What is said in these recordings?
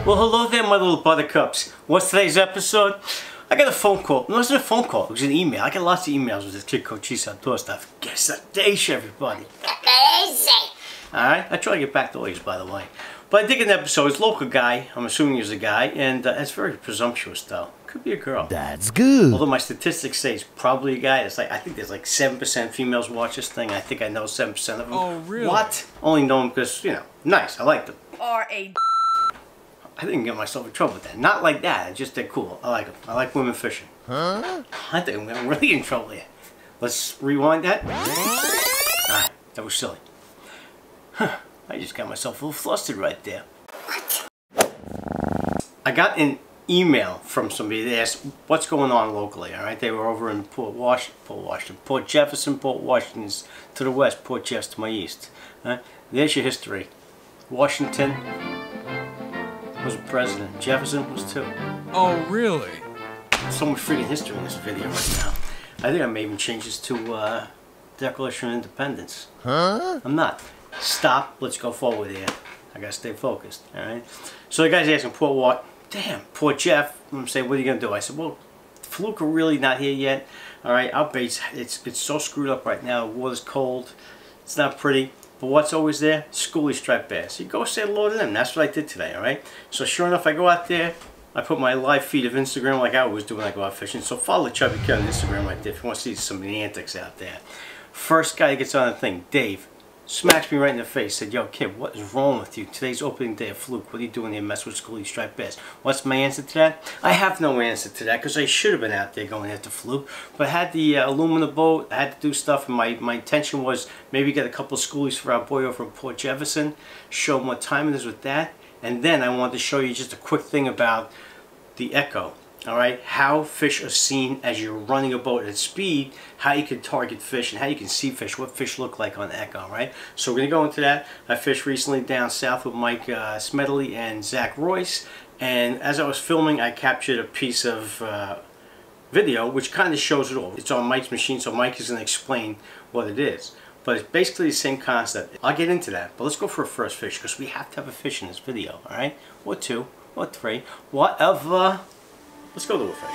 Well, hello there, my little buttercups. What's today's episode? I got a phone call. No, it wasn't a phone call. It was an email. I got lots of emails with this kid called Cheese Outdoor stuff. Guess that Daisy, everybody. Alright, I try to get back to always, by the way. But I did an episode. It's a local guy. I'm assuming he's a guy. And it's very presumptuous, though. Could be a girl. That's good. Although my statistics say it's probably a guy. It's like, I think there's like 7% females watch this thing. I think I know 7% of them. Oh, really? What? Only know them because, you know, nice. I like them. Or a I didn't get myself in trouble with that. Not like that. It's just they're cool. I like them. I like women fishing. Huh? I think I'm really in trouble here. Let's rewind that. Alright, that was silly. Huh, I just got myself a little flustered right there. What? I got an email from somebody that asked what's going on locally, alright? They were over in Port Jefferson, Port Washington's to the west, Port Jeff to my east. There's your history. Washington was a president. Jefferson was too. Oh, really? So much freaking history in this video right now. I think I may even change this to Declaration of Independence. Huh? I'm not. Stop. Let's go forward here. I gotta stay focused. All right. So the guy's asking Port Jeff. I'm saying, what are you gonna do? I said, well, fluke are really not here yet. All right. Our bait's it's so screwed up right now. The water's cold. It's not pretty. But what's always there? Schoolie striped bass. You go say hello to them. That's what I did today, alright? So sure enough, I go out there. I put my live feed of Instagram like I always do when I go out fishing. So follow Chubby Kid on Instagram right there if you want to see some of the antics out there. First guy gets on the thing, Dave, smacks me right in the face. Said, yo, kid, what is wrong with you? Today's opening day of Fluke. What are you doing here messing with schoolie striped bass? What's my answer to that? I have no answer to that because I should have been out there going after Fluke. But I had the aluminum boat. I had to do stuff. And my intention was maybe get a couple of schoolies for our boy over from Port Jefferson. Show him what time it is with that. And then I wanted to show you just a quick thing about the echo. Alright, how fish are seen as you're running a boat at speed, how you can target fish and how you can see fish, what fish look like on echo, right? So we're going to go into that. I fished recently down south with Mike Smedley and Zach Royce, and as I was filming I captured a piece of video which kind of shows it all. It's on Mike's machine, so Mike is going to explain what it is. But it's basically the same concept. I'll get into that, but let's go for a first fish because we have to have a fish in this video, alright? Or two, or three, whatever. Let's go to a fish.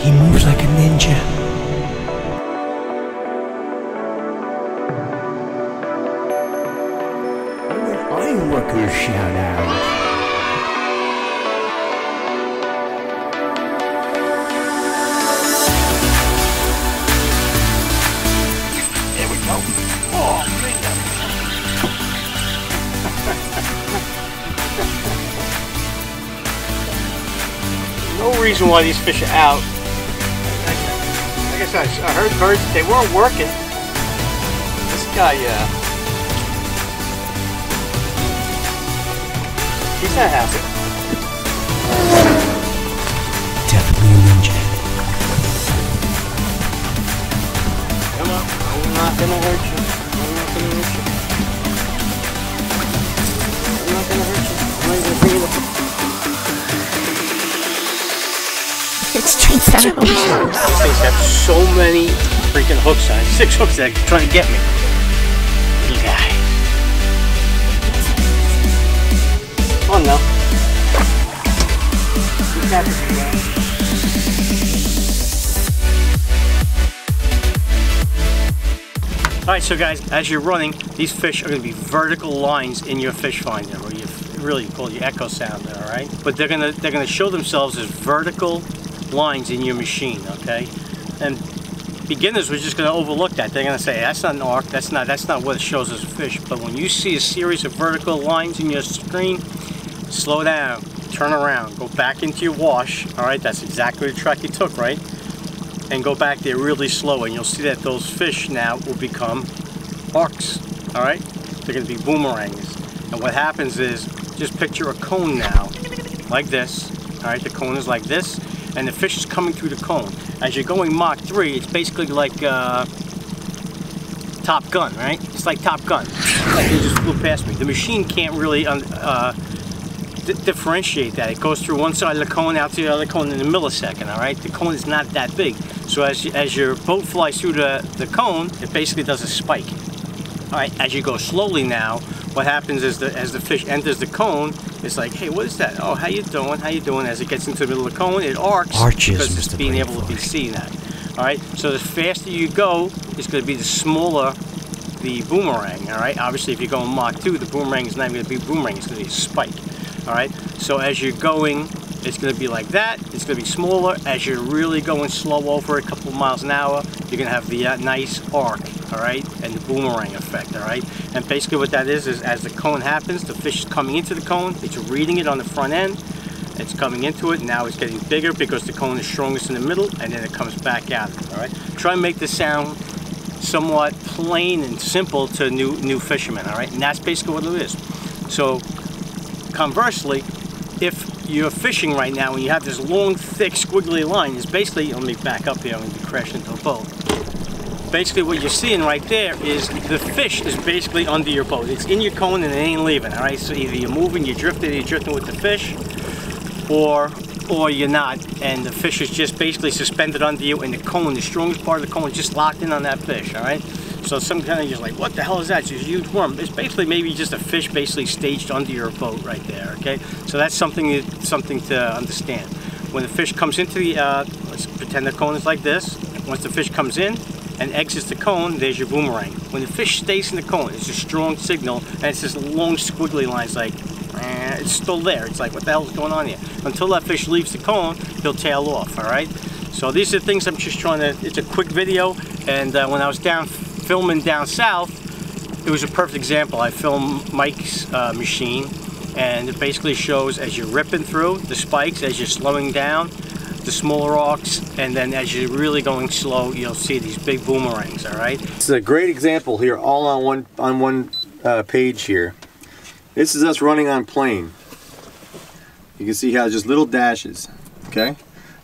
He moves like a ninja. Iron workers shout out. No reason why these fish are out. Like I said, I heard birds, they weren't working. This guy, he's not happy. Definitely a ninja. Come on, I'm not gonna hurt you. I'm not gonna hurt you. I'm not gonna hurt you. I'm not gonna bring you the... it's Street 7. These things have so many freaking hooks on it. 6 hooks that are trying to get me. Little guy. Come on now. He's happy to be around. Alright, so guys, as you're running, these fish are going to be vertical lines in your fish finder, or you really call your echo sounder, alright? But they're gonna show themselves as vertical lines in your machine, okay? And beginners are just going to overlook that. They're going to say, that's not an arc, that's not what it shows as a fish. But when you see a series of vertical lines in your screen, slow down, turn around, go back into your wash, alright? That's exactly the track you took, right? And go back there really slow, and you'll see that those fish now will become arcs, alright? They're going to be boomerangs. And what happens is, just picture a cone now, like this, alright? The cone is like this, and the fish is coming through the cone. As you're going Mach 3, it's basically like Top Gun, right? It's like Top Gun. Like you just flew past me. The machine can't really differentiate that. It goes through one side of the cone out to the other cone in a millisecond, all right? The cone is not that big. So as your boat flies through the cone, it basically does a spike. All right, as you go slowly now, what happens is as the fish enters the cone, it's like, hey, what is that? Oh, how you doing? How you doing? As it gets into the middle of the cone, it arcs because it's being able to be seen at. All right, so the faster you go, it's going to be the smaller the boomerang. All right, obviously if you're going Mach 2, the boomerang is not going to be a boomerang, it's going to be a spike. All right, so as you're going, it's going to be like that. It's going to be smaller. As you're really going slow over a couple of miles an hour, you're going to have the nice arc, all right, and the boomerang effect, all right. And basically what that is as the cone happens, the fish is coming into the cone, it's reading it on the front end, it's coming into it, now it's getting bigger because the cone is strongest in the middle, and then it comes back out, all right. Try and make this sound somewhat plain and simple to new fishermen, all right, and that's basically what it is. So conversely, if you're fishing right now and you have this long, thick, squiggly line, it's basically, let me back up here, I'm going to crash into a boat. Basically what you're seeing right there is the fish is basically under your boat. It's in your cone and it ain't leaving, all right? So either you're moving, you're drifting with the fish, or you're not, and the fish is just basically suspended under you, and the cone, the strongest part of the cone, is just locked in on that fish, all right? So some kind of just like, what the hell is that? It's a huge worm. It's basically maybe just a fish basically staged under your boat right there, okay? So that's something to understand. When the fish comes into the, let's pretend the cone is like this. Once the fish comes in and exits the cone, there's your boomerang. When the fish stays in the cone, it's a strong signal, and it's this long squiggly line. It's like, it's still there. It's like, what the hell is going on here? Until that fish leaves the cone, he'll tail off, all right? So these are things I'm just trying to, it's a quick video, and when I was filming down south, it was a perfect example. I filmed Mike's machine, and it basically shows as you're ripping through the spikes, as you're slowing down, the smaller arcs, and then as you're really going slow, you'll see these big boomerangs, all right? It's a great example here, all on one page here. This is us running on plane. You can see how just little dashes, okay?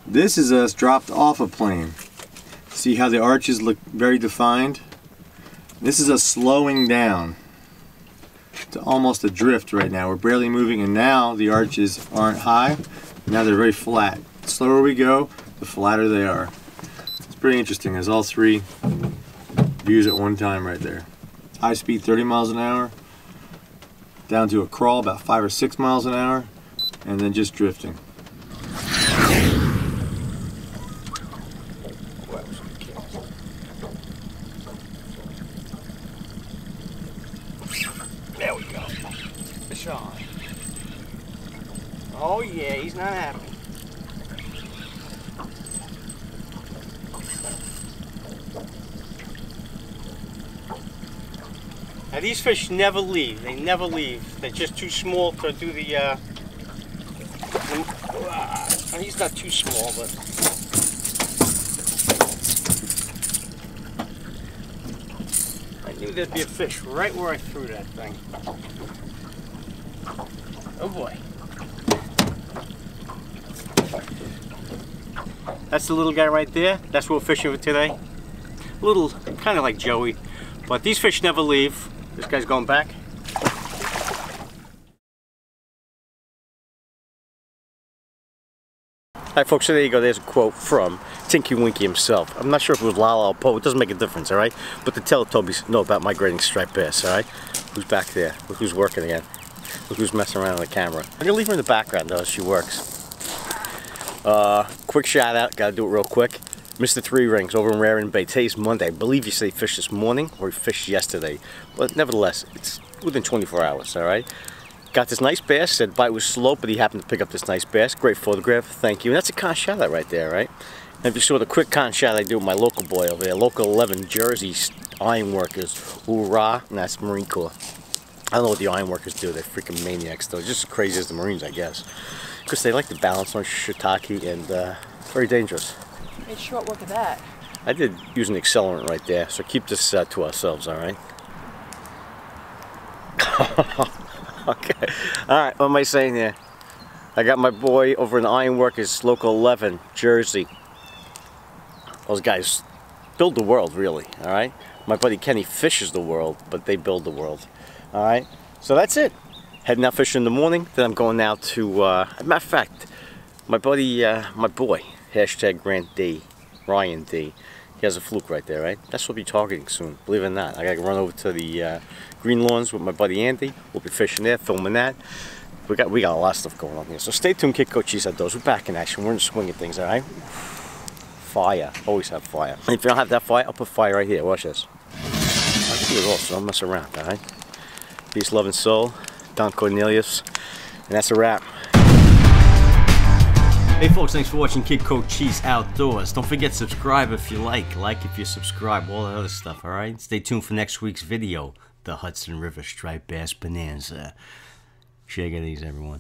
This is us dropped off a plane. See how the arches look very defined? This is us slowing down to almost a drift right now. We're barely moving, and now the arches aren't high. Now they're very flat. The slower we go, the flatter they are. It's pretty interesting. There's all three views at one time right there. High speed 30 miles an hour, down to a crawl about 5 or 6 miles an hour, and then just drifting. There we go. Fish on. Oh yeah, he's not happy. Now these fish never leave. They never leave. They're just too small to do the he's not too small, but I knew there'd be a fish right where I threw that thing. Oh boy. That's the little guy right there. That's what we're fishing with today. Little, kind of like Joey. But these fish never leave. This guy's going back. Alright folks, so there you go. There's a quote from Tinky Winky himself. I'm not sure if it was Lala or Poe. It doesn't make a difference, alright? But the Teletubbies know about migrating striped bass, alright? Who's back there? Look who's working again. Look who's messing around on the camera. I'm going to leave her in the background though as she works. Quick shout out. Got to do it real quick. Mr. Three Rings over in Raritan Bay. Today's Monday. I believe you say fish this morning or he fished yesterday. But nevertheless, it's within 24 hours, alright? Got this nice bass. Said the bite was slow, but he happened to pick up this nice bass. Great photograph. Thank you. And that's a con shout out right there, right? And if you saw the quick con shout I do with my local boy over there, Local 11 Jersey Ironworkers. Hoorah. And that's Marine Corps. I don't know what the ironworkers do. They're freaking maniacs, though. Just as crazy as the Marines, I guess. Because they like to balance on shiitake and very dangerous. Made short work of that. I did use an accelerant right there, so keep this to ourselves, all right? Okay. All right, what am I saying here? I got my boy over in Ironworkers, Local 11, Jersey. Those guys build the world, really, all right? My buddy Kenny fishes the world, but they build the world, all right? So that's it. Heading out fishing in the morning. Then I'm going out to, as a matter of fact, my buddy, my boy, hashtag Grant D, Ryan D. He has a fluke right there, right? That's what we'll be targeting soon, believe it or not. I gotta run over to the green lawns with my buddy Andy. We'll be fishing there, filming that. We got a lot of stuff going on here. So stay tuned, Kid Coach Cheese Outdoors. We're back in action. We're in the swing of things, alright? Fire. Always have fire. And if you don't have that fire, I'll put fire right here. Watch this. I'll do it all, so don't mess around, alright? Peace, love, and soul. Don Cornelius. And that's a wrap. Hey folks, thanks for watching Kid Coach Cheese Outdoors. Don't forget to subscribe if you like if you subscribe, all that other stuff, alright? Stay tuned for next week's video, the Hudson River Striped Bass Bonanza. Shake it easy, everyone.